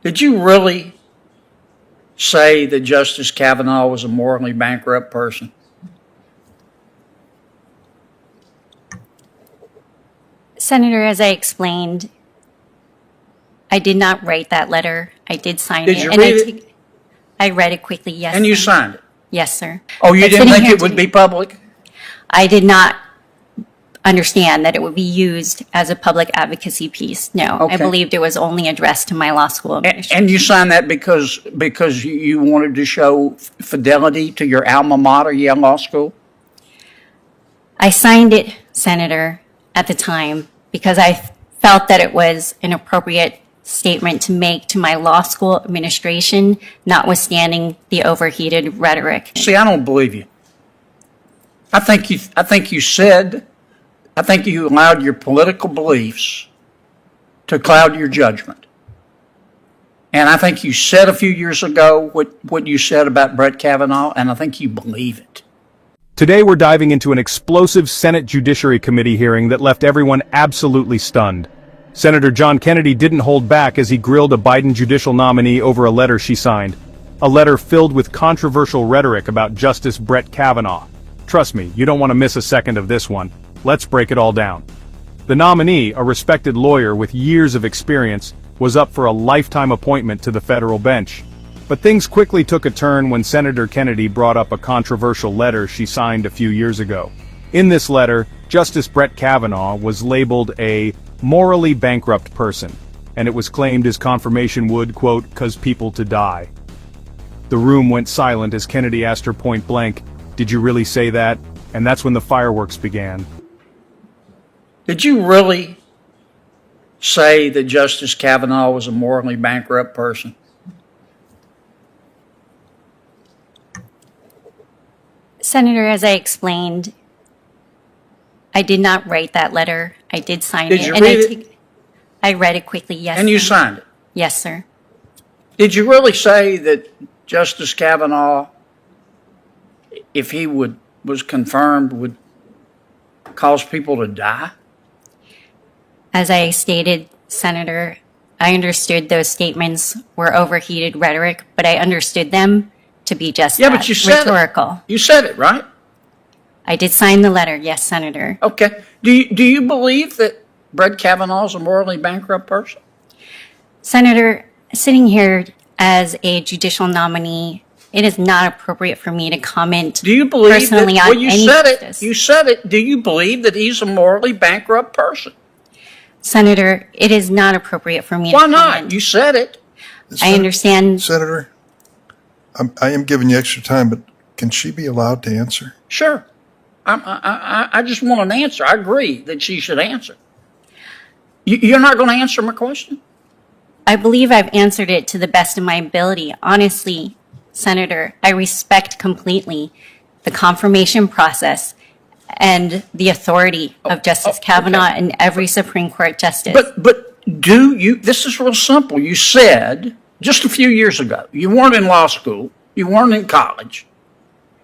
Did you really say that Justice Kavanaugh was a morally bankrupt person? Senator, as I explained, I did not write that letter. I did sign Did it. you And read it? I read it quickly, yes. And you sir. signed it? Yes, sir. Oh, you But didn't sitting think here it would today- be public? I did not understand that it would be used as a public advocacy piece. No, Okay. I believed it was only addressed to my law school administration. And you signed that because you wanted to show fidelity to your alma mater, Yale Law School? I signed it, Senator, at the time because I felt that it was an appropriate statement to make to my law school administration, notwithstanding the overheated rhetoric. See, I don't believe you. I think you allowed your political beliefs to cloud your judgment. And I think you said a few years ago what you said about Brett Kavanaugh, and I think you believe it. Today we're diving into an explosive Senate Judiciary Committee hearing that left everyone absolutely stunned. Senator John Kennedy didn't hold back as he grilled a Biden judicial nominee over a letter she signed. A letter filled with controversial rhetoric about Justice Brett Kavanaugh. Trust me, you don't want to miss a second of this one. Let's break it all down. The nominee, a respected lawyer with years of experience, was up for a lifetime appointment to the federal bench. But things quickly took a turn when Senator Kennedy brought up a controversial letter she signed a few years ago. In this letter, Justice Brett Kavanaugh was labeled a morally bankrupt person, and it was claimed his confirmation would, quote, cause people to die. The room went silent as Kennedy asked her point blank, "Did you really say that?" And that's when the fireworks began. Did you really say that Justice Kavanaugh was a morally bankrupt person? Senator, as I explained, I did not write that letter. I did sign it. Did you and read it? I read it quickly, yes. And you sir. signed it? Yes, sir. Did you really say that Justice Kavanaugh, if he was confirmed, would cause people to die? As I stated, Senator, I understood those statements were overheated rhetoric, but I understood them to be just Yeah, that, but you said rhetorical. it. You said it, right? I did sign the letter, yes, Senator. Okay. Do you believe that Brett Kavanaugh is a morally bankrupt person? Senator, sitting here as a judicial nominee, it is not appropriate for me to comment Do you believe personally that? on Well, you any said justice. it. You said it. Do you believe that he's a morally bankrupt person? Senator, it is not appropriate for me Why to not? comment. You said it. I understand. Senator, I am giving you extra time, but can she be allowed to answer? Sure. I just want an answer. I agree that she should answer. You're not going to answer my question? I believe I've answered it to the best of my ability. Honestly, Senator, I respect completely the confirmation process and the authority of Justice Kavanaugh and every Supreme Court justice. But this is real simple. You said just a few years ago, you weren't in law school, you weren't in college.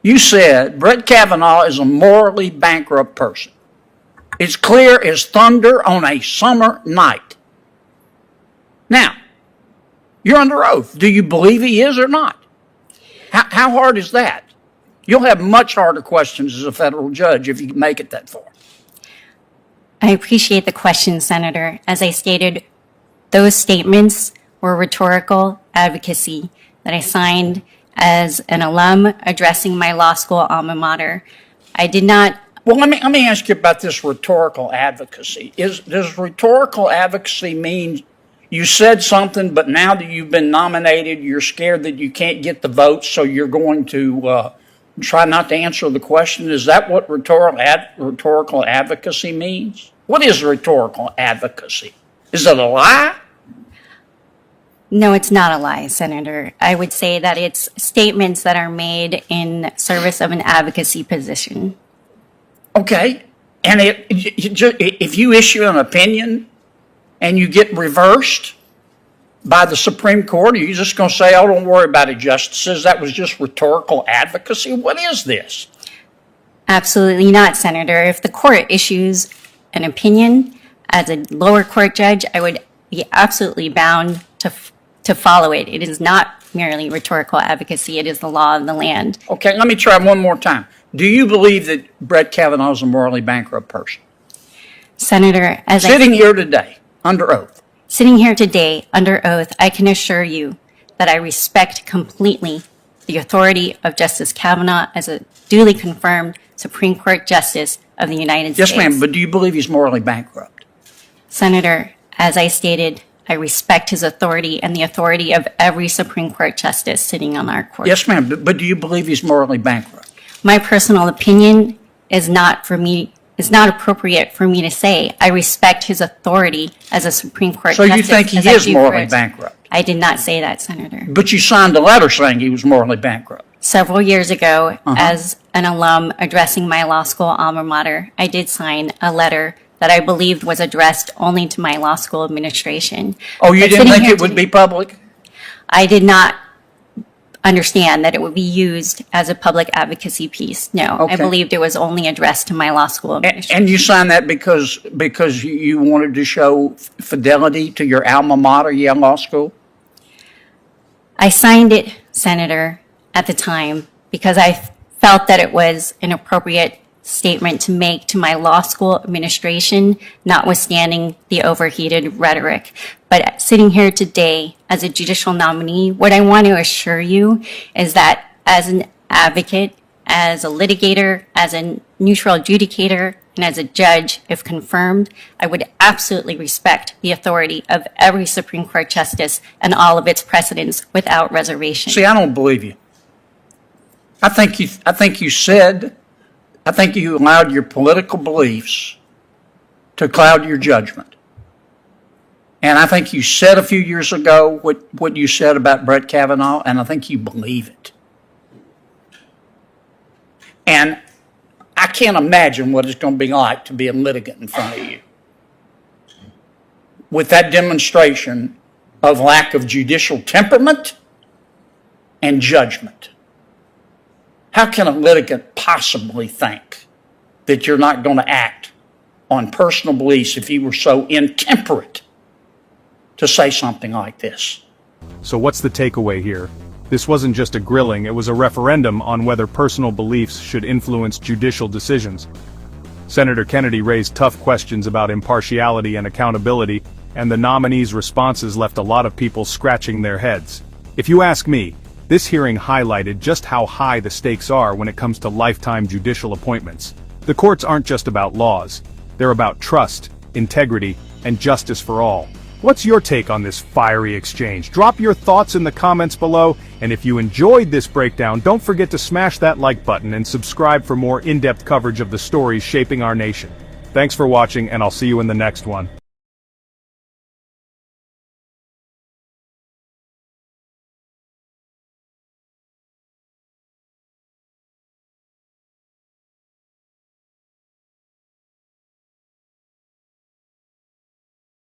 You said Brett Kavanaugh is a morally bankrupt person. It's clear as thunder on a summer night. Now, you're under oath. Do you believe he is or not? How hard is that? You'll have much harder questions as a federal judge if you make it that far. I appreciate the question, Senator. As I stated, those statements were rhetorical advocacy that I signed as an alum addressing my law school alma mater. I did not. Well, let me ask you about this rhetorical advocacy. Does rhetorical advocacy mean you said something, but now that you've been nominated, you're scared that you can't get the votes, so you're going to try not to answer the question? Is that what rhetorical advocacy means? What is rhetorical advocacy? Is it a lie? No, it's not a lie, Senator. I would say that it's statements that are made in service of an advocacy position. Okay. And if you issue an opinion and you get reversed by the Supreme Court, are you just going to say, oh, don't worry about it, justices, that was just rhetorical advocacy? What is this? Absolutely not, Senator. If the court issues an opinion as a lower court judge, I would be absolutely bound to to follow it. It is not merely rhetorical advocacy. It is the law of the land. Okay, let me try one more time. Do you believe that Brett Kavanaugh is a morally bankrupt person? Senator, as Sitting here today, under oath. Sitting here today under oath, I can assure you that I respect completely the authority of Justice Kavanaugh as a duly confirmed Supreme Court Justice of the United States. Yes, ma'am, but do you believe he's morally bankrupt? Senator, as I stated, I respect his authority and the authority of every Supreme Court Justice sitting on our court. Yes, ma'am, but do you believe he's morally bankrupt? My personal opinion is not appropriate for me to say. I respect his authority as a Supreme Court So Justice. you think he as I is do morally for- bankrupt? I did not say that, Senator. But you signed a letter saying he was morally bankrupt. Several years ago, as an alum addressing my law school alma mater, I did sign a letter that I believed was addressed only to my law school administration. Oh, you But didn't sitting think here it would today- be public? I did not understand that it would be used as a public advocacy piece. No, Okay. I believed it was only addressed to my law school administration. And you signed that because you wanted to show fidelity to your alma mater, Yale Law School? I signed it, Senator, at the time because I felt that it was an appropriate statement to make to my law school administration, notwithstanding the overheated rhetoric. But sitting here today as a judicial nominee, what I want to assure you is that as an advocate, as a litigator, as a neutral adjudicator, and as a judge, if confirmed, I would absolutely respect the authority of every Supreme Court justice and all of its precedents without reservation. See, I don't believe you. I think you allowed your political beliefs to cloud your judgment. And I think you said a few years ago what you said about Brett Kavanaugh, and I think you believe it. And I can't imagine what it's going to be like to be a litigant in front of you with that demonstration of lack of judicial temperament and judgment. How can a litigant possibly think that you're not going to act on personal beliefs if you were so intemperate to say something like this? So what's the takeaway here? This wasn't just a grilling, it was a referendum on whether personal beliefs should influence judicial decisions. Senator Kennedy raised tough questions about impartiality and accountability, and the nominee's responses left a lot of people scratching their heads. If you ask me, this hearing highlighted just how high the stakes are when it comes to lifetime judicial appointments. The courts aren't just about laws. They're about trust, integrity, and justice for all. What's your take on this fiery exchange? Drop your thoughts in the comments below, and if you enjoyed this breakdown, don't forget to smash that like button and subscribe for more in-depth coverage of the stories shaping our nation. Thanks for watching, and I'll see you in the next one.